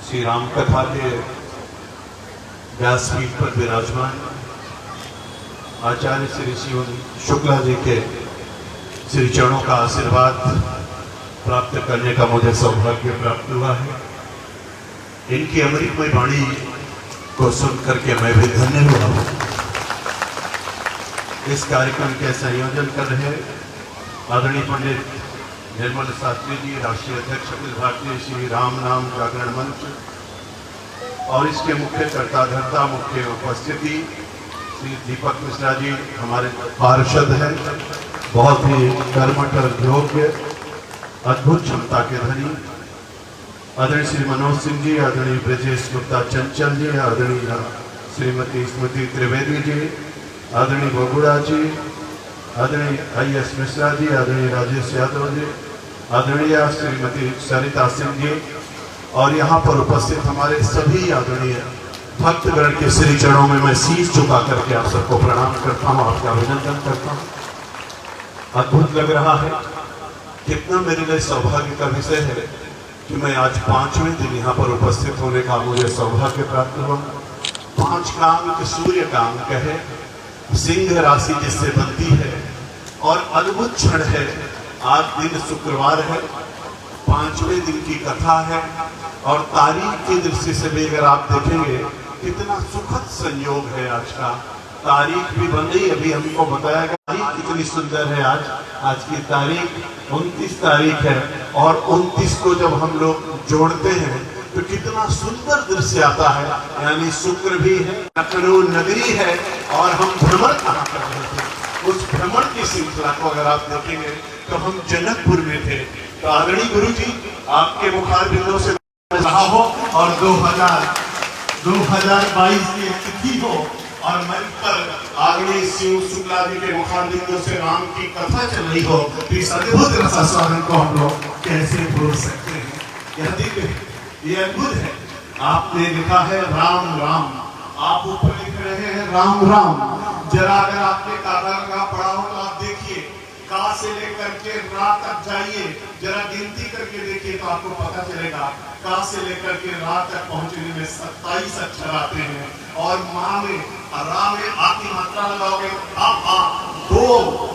श्री राम कथा के व्यासपीठ पर विराजमान आचार्य श्री शिव शुक्ला जी के श्री चरणों का आशीर्वाद प्राप्त करने का मुझे सौभाग्य प्राप्त हुआ है। इनकी अमृतमय वाणी को सुन करके मैं भी धन्य हुआ हूँ। इस कार्यक्रम के संयोजन कर रहे आदरणीय पंडित निर्मल शास्त्री जी, राष्ट्रीय अध्यक्ष अखिल भारतीय श्री राम नाम जागरण मंच, और इसके मुख्य कर्ताधर्ता मुख्य उपस्थिति श्री दीपक मिश्रा जी हमारे पार्षद हैं, बहुत ही कर्मठ और योग्य अद्भुत क्षमता के धनी आदरणीय श्री मनोज सिंह जी, आदरणीय ब्रजेश गुप्ता चंचल जी, आदरणीय श्रीमती स्मृति त्रिवेदी जी, आदरणीय बगुड़ा जी, आदरणीय आई.एस. मिश्रा जी, आदरणीय राजेश यादव जी, आदरणीय श्रीमती सरिता सिंह जी, और यहाँ पर उपस्थित हमारे सभी आदरणीय भक्तगण के श्री चरणों में मैं शीश झुका करके आप सबको प्रणाम करता हूँ, आपका अभिनंदन करता हूँ। अद्भुत लग रहा है, कितना मेरे लिए सौभाग्य का विषय है कि मैं आज 5वें दिन यहाँ पर उपस्थित होने का मुझे सौभाग्य प्राप्त हुआ। 5 का अंक सूर्य का अंक है, सिंह राशि जिससे बनती है, और अद्भुत क्षण है। आज दिन शुक्रवार है, 5वें दिन की कथा है, और तारीख की दृष्टि से भी अगर आप देखेंगे कितना सुखद संयोग है आज का। तारीख भी बन गई, अभी हमको बताया गया तारीख कितनी सुंदर है। आज की तारीख 29 तारीख है, और 29 को जब हम लोग जोड़ते हैं तो कितना सुंदर दृश्य आता है। यानी शुक्र भी है, लखनऊ नगरी है, और हम भ्रमण कहाँ कर रहे थे। उस भ्रमण की श्रृंखला को अगर आप देखेंगे तो हम जनकपुर में थे। तो आदरणीय गुरु जी आपके मुखार बिंदों से रहा हो, और 2022 की तिथि हो, और मंच पर आदरणीय शिव शुक्ला जी के मुखार बिंदों से राम की कथा चल रही हो, तो इस अद्भुत रसास्वादन को हम लोग कैसे भूल सकते हैं। यह दिव्य, ये अद्भुत है। आपने लिखा है राम राम, आप ऊपर लिख रहे हैं राम राम। जरा अगर आपने कागज का पढ़ा हो तो आप देखिए, का से लेकर के रा तक जाइए, जरा गिनती करके देखिए तो आपको पता चलेगा का से लेकर के रा तक पहुंचने में 27 अक्षर आते हैं, और माँ में रा में आ की मात्रा लगाओगे आप 2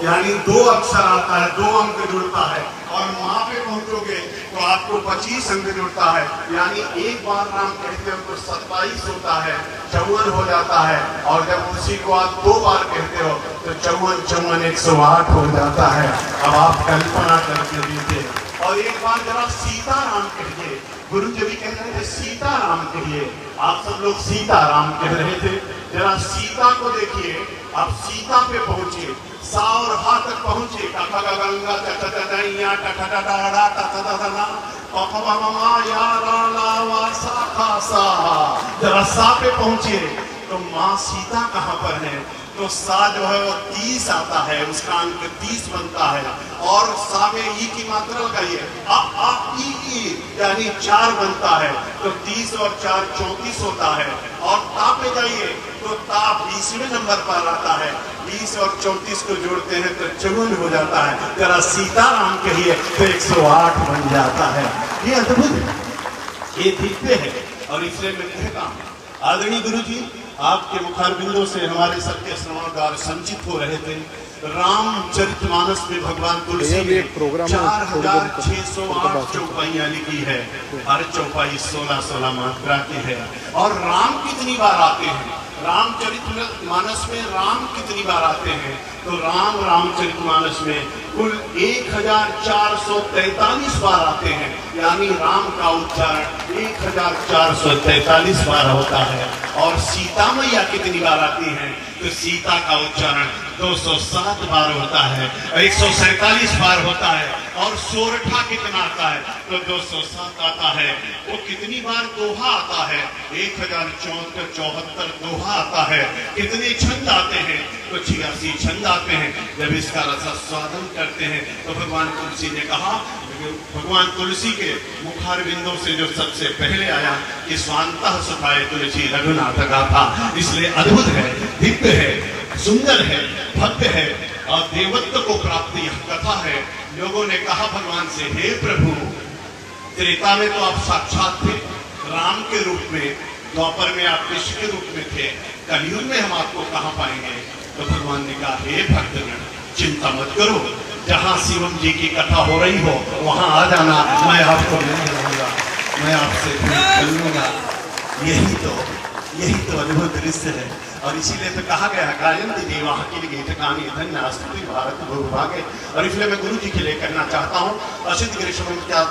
यानी 2 अक्षर आता है, 2 अंक जुड़ता है, और माँ पे पहुंचोगे तो आपको 25 अंक जुड़ता है। यानी एक बार राम कहते हो तो 27 होता है, 54 हो जाता है, और जब उसी को आप 2 बार कहते हो तो 54 108 हो जाता है। अब आप कल्पना करके दीजिए। और एक बार जरा सीताराम कहिए, गुरु जी भी कह रहे थे सीताराम कहिए, आप सब लोग सीताराम कह रहे थे। जरा सीता को देखिए, अब सीता पे पहुंचिए, सा और हा तक पहुंचे, गंगा टकटकैया टकटकड़ा टकटकना पपमा या ला वा सा खा सा। जरा सा पे पहुंचे तो माँ सीता कहाँ पर है, तो सा जो है वो 30 आता है, उसका अंक 30 बनता है, और सा में ई की मात्रा लगाइए, आ ई यानी 4 बनता है, तो 30 और 4 34 होता है। और ता पे जाइए तो ता 20वें नंबर पर आता है, 20 और 34 को जोड़ते हैं तो 54 हो जाता है। जरा सीताराम कहिए तो 108 बन जाता है। ये अद्भुत है, ये दिव्य है। और इसलिए मैं कहता हूँ आदरणीय गुरु जी आपके मुखार बिंदों से हमारे सबके श्रवणगार संचित हो रहे थे। रामचरितमानस में भगवान तुलसी ने 4608 चौपाइयां लिखी है, हर चौपाई 16-16 मात्रा की है। और राम कितनी बार आते हैं रामचरितमानस में, राम कितनी बार आते हैं तो रामचरितमानस में कुल 1443 बार आते हैं। यानी राम का उच्चारण 1443 बार होता है। और सीता मैया कितनी बार आती हैं तो सीता का उच्चारण 207 बार होता है, 147 बार होता है। और सोरठा कितना आता है तो 207 आता है। वो कितनी बार दोहा आता है, 1074 दोहा आता है। कितने छंद आते हैं तो 86 छंद आते हैं। जब इसका रसास्वादन करते हैं तो भगवान तुलसी ने कहा, भगवान तुलसी के मुखार बिंदों से जो सबसे पहले आया कि स्वांतः सुखाए तुलसी रघुनाथ गाथा। इसलिए अद्भुत है, दिव्य है, सुंदर है, भव्य है, और देवत्व को प्राप्त यह कथा है। लोगों ने कहा भगवान से, हे प्रभु त्रेता में तो आप साक्षात थे, राम के रूप में, द्वापर में आप कृष्ण के रूप में थे, कलयुग में हम आपको कहाँ पाएंगे? तो भगवान ने कहा, हे भक्तगण, चिंता मत करो, जहाँ शिवम जी की कथा हो रही हो वहां आ जाना, मैं आपको नहीं रहूंगा, मैं आपसे भेंट करूंगा। यही तो अद्भुत दृश्य है। और इसीलिए तो कहा गया, गायन्ति देवा के लिए ठिकाने धन्य स्तुति भारत भूभागे। और इसलिए मैं गुरु जी के लिए करना चाहता हूँ, असिद्ध ग्रीष्म क्या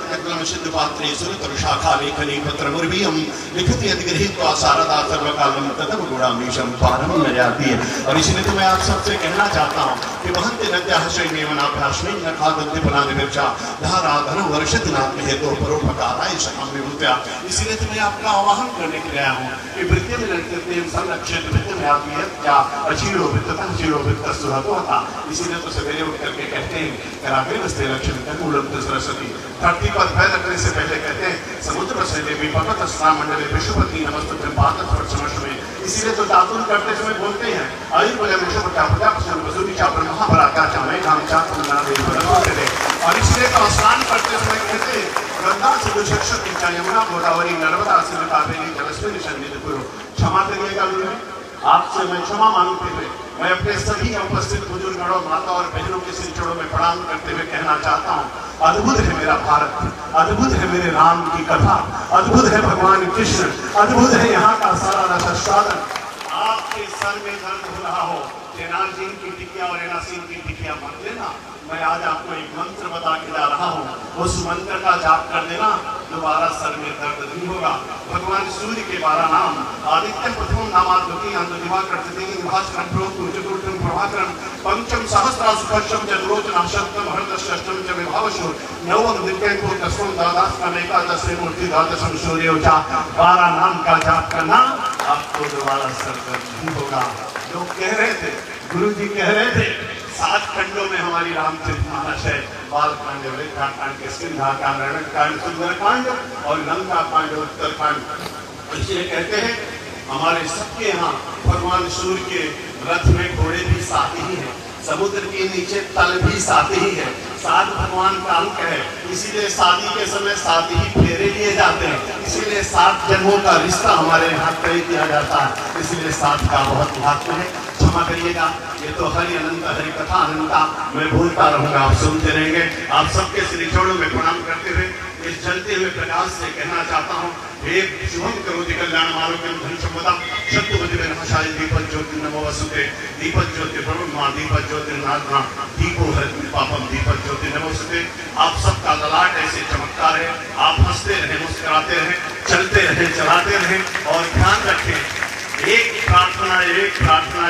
सिद्ध पात्रे सुरतर शाखा लेखनी पत्र मुर्वीयम लिखित अधिगृहित शारदा सर्वकालम ततम गुणामीशम पारम में जाती है। और इसलिए तो मैं आप सबसे कहना चाहता हूँ कि महंत नद्याश्रयमेवनाभ्याश्रय न खादन्ति पुनादिभिर्षा धाराधन वर्षित नाथ हेतु परोपकाराय सकाम विभूत्या। इसीलिए तो मैं आपका आवाहन करने के लिए आया हूँ कि वृत्ति में लड़ते संरक्षित में आप ये क्या अचीरो वित्तन चीरो वित्त सुहतो था। इसीलिए तो सवेरे उठ करके कहते हैं करावे नस्ते लक्ष्य मूलम सरस्वती। धरती पर पैर रखने से पहले कहते हैं समुद्र से देवी पकत स्नान मंडले विश्वपति नमस्तुभ्यं पादत स्पर्शमश में। इसीलिए तो दातुन करते समय बोलते हैं आयुर्बल विश्व का प्रजा प्रसन्न वसुरी चा ब्रह्मा पराका चा मैं काम चा तुमना देव बलवते दे। और इसलिए तो स्नान करते समय कहते हैं गंगा सिंधु सरस्वती चा यमुना गोदावरी नर्मदा सिंधु कावेरी जलस्मिन् सन्निधि कुरु। क्षमा करिएगा मुझे, आपसे मैं क्षमा मांगते हुए मैं अपने सभी उपस्थित बुजुर्गों, माता और बहनों के सिर चरणों में प्रणाम करते हुए कहना चाहता हूँ, अद्भुत है मेरा भारत, अद्भुत है मेरे राम की कथा, अद्भुत है भगवान कृष्ण, अद्भुत है यहाँ का सारा रसास्वादन। आपके सर में दर्द हो रहा हो, तेनालीराम की टिकिया और एनासीन की टिकिया मत लेना। मैं आज आपको एक मंत्र बता के जा रहा हूँ, उस मंत्र का जाप कर देना, दोबारा सर में दर्द नहीं होगा। भगवान सूर्य के 12 नाम, आदित्य प्रथम नामाद्वितीय दिवाकर तृतीय भास्करम प्रोक्तम चतुर्थम प्रभाकरम पंचम सहस्रासु पश्चम चंद्रोचना सप्तम हरदशष्टम च विभावशु नवम द्वितीयं को दसवां द्वादशम एकादश मूर्ति द्वादशम सूर्योचा। 12 नाम का जाप करना, आपको दोबारा सर दर्द नहीं होगा। लोग कह रहे थे, गुरु जी कह रहे थे 7 खंडों में हमारी रामचरितमानस है, बालकांड, वृद्धाकांड, किष्किंधाकांड, रणकांड, सुंदरकांड और लंका कांड, उत्तरकांड। इसलिए कहते हैं हमारे सबके यहाँ भगवान सूर्य के रथ में घोड़े भी साथ ही हैं, समुद्र के नीचे तल भी साथ ही है, 7 भगवान का अंक है। इसीलिए शादी के समय 7 ही फेरे लिए जाते हैं, इसीलिए 7 जन्मों का रिश्ता हमारे यहाँ तय किया जाता है, इसीलिए 7 का बहुत महत्व है। क्षमा करिएगा, ये तो हरि अनंत हरि कथा अनंता, मैं बोलता रहूंगा, आप सुनते रहेंगे। आप सबके श्री चरणों में प्रणाम करते हुए इस जलते हुए प्रकाश से कहना चाहता हूँ, हे शुभम करोति कल्याण आरोग्यम धन संपदा शत्रुपति विनाशाय दीपक ज्योति नमो वसुते दीपक ज्योति ब्रह्मा दीपक ज्योति नाथना दीपो हरति पापम दीपक ज्योति नमोस्तुते। आप सबका ललाट ऐसे चमकता रहे, आप हंसते रहे, मुस्कुराते रहे, चलते रहे, चलाते रहे। और ध्यान रखें, एक प्रार्थना,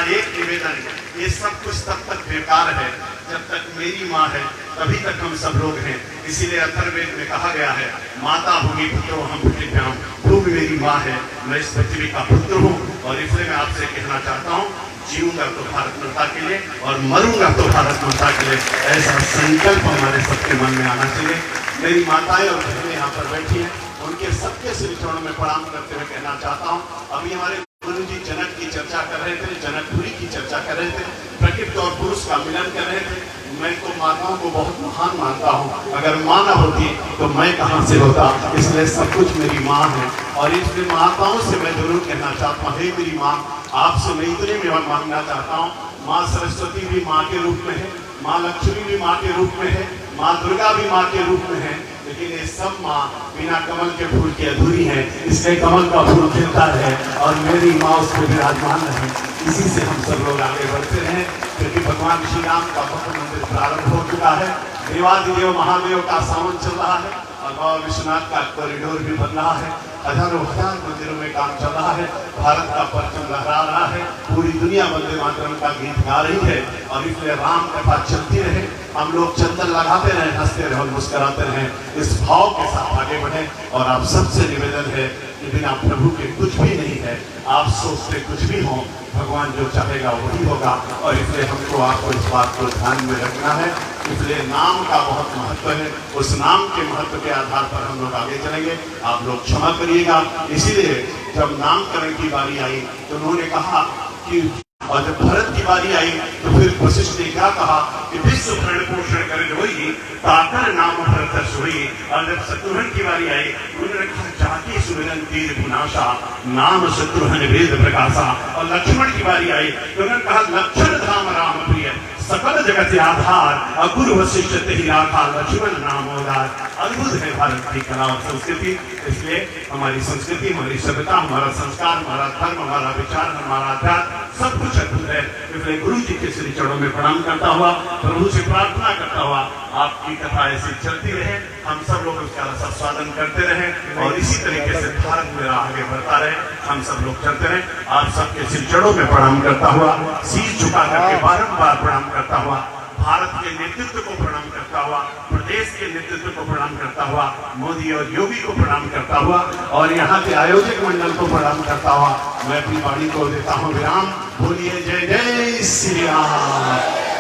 एक निवेदन, ये सब कुछ तब तक बेकार है जब तक मेरी माँ है, तभी तक हम सब लोग हैं। इसीलिए अथर्ववेद में कहा गया है, माता भूमि पुत्रो हम पृथिव्याम, भूमि मेरी माँ है, मैं इस पृथ्वी का पुत्र हूँ। और इसलिए मैं आपसे कहना चाहता हूँ, जीऊंगा तो भारत माता के लिए और मरूंगा तो भारत माता के लिए, ऐसा संकल्प हमारे सबके मन में आना चाहिए। मेरी माताएं और बहनें यहाँ पर बैठी हैं, उनके सबके श्री चरणों में प्रणाम करते हुए कहना चाहता हूँ, अभी हमारे गुरु जी जनक की चर्चा कर रहे थे, जनकपुरी की चर्चा कर रहे थे, प्रकृति और पुरुष का मिलन कर रहे थे। मैं तो माताओं को बहुत महान मानता हूँ, अगर माँ न होती तो मैं कहाँ से होता, इसलिए सब कुछ मेरी माँ है। और इसलिए माताओं से मैं जरूर कहना चाहता हूँ, हे मेरी माँ, आपसे मैं इतने में मांगना चाहता हूँ, माँ सरस्वती भी माँ के रूप में है, माँ लक्ष्मी भी माँ के रूप में है, माँ दुर्गा भी माँ के रूप में है, लेकिन ये सब माँ बिना कमल के फूल की अधूरी है, इसलिए कमल का फूल खिलता है और मेरी माँ उस पर विराजमान है। इसी से हम सब लोग आगे बढ़ते हैं, क्योंकि भगवान श्री राम का भव्य मंदिर प्रारंभ हो चुका है, देवादिदेव महादेव का सावन चल रहा है और बाबा विश्वनाथ का कॉरिडोर भी बन रहा है, हजारों हजार मंदिरों में काम चल रहा है, भारत का परचम लहरा रहा है, पूरी दुनिया वंदे मातरम का गीत गा रही है। और इसलिए राम कथा चलती रहे, हम लोग चंदन लगाते रहे, हंसते रहे और मुस्कुराते रहे, इस भाव के साथ आगे बढ़े। और आप सबसे निवेदन है कि बिना प्रभु के कुछ भी नहीं है, आप सोचते कुछ भी हो, भगवान जो चाहेगा वही होगा। और इसलिए हमको आपको इस बात को ध्यान में रखना है, इसलिए नाम का बहुत महत्व है, उस नाम के महत्व के आधार पर हम लोग आगे चलेंगे। आप लोग क्षमा करिएगा, इसीलिए जब नामकरण की बारी आई तो उन्होंने कहा कि, और जब भरत की बारी आई तो फिर वशिष्ठ ने क्या कहा कि विश्व भरण पोषण कर होई ताकर नाम भरत सोई। और जब शत्रुघ्न की बारी आई उन्होंने कहा जाति सुन सुमिरन तीर पुनाशा नाम शत्रुघ्न वेद प्रकाशा। और लक्ष्मण की बारी आई तो उन्होंने कहा लक्षण धाम राम प्रिय सकल जगत आधार अकुर वशिष्ठ तेहि राखा लक्ष्मण नाम उदार। अद्भुत है भारत की कला और संस्कृति। इसलिए हमारी संस्कृति, हमारी सभ्यता, हमारा संस्कार, हमारा धर्म, हमारा विचार, हमारा अध्यात्म सब कुछ अद्भुत है। इसलिए गुरु जी के श्री चरणों में प्रणाम करता हुआ, प्रभु से प्रार्थना करता हुआ आपकी कथा ऐसी चलती रहे, हम सब लोग उसका रसास्वादन करते रहे और इसी तरीके से भारत मेरा आगे बढ़ता रहे, हम सब लोग चलते रहे। आप सबके श्री चरणों में प्रणाम करता हुआ, शीश झुका करके बारंबार प्रणाम करता हुआ, भारत के नेतृत्व को प्रणाम करता हुआ, प्रदेश के नेतृत्व को प्रणाम करता हुआ, मोदी और योगी को प्रणाम करता हुआ और यहाँ के आयोजक मंडल को प्रणाम करता हुआ मैं अपनी वाणी को देता हूँ विराम। बोलिए जय जय श्री राम,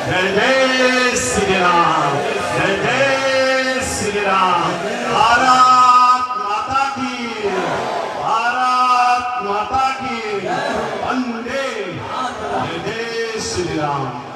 जय जय श्री राम, जय जय श्री राम। भारत माता की, भारत माता की, वंदे, जय जय श्री राम।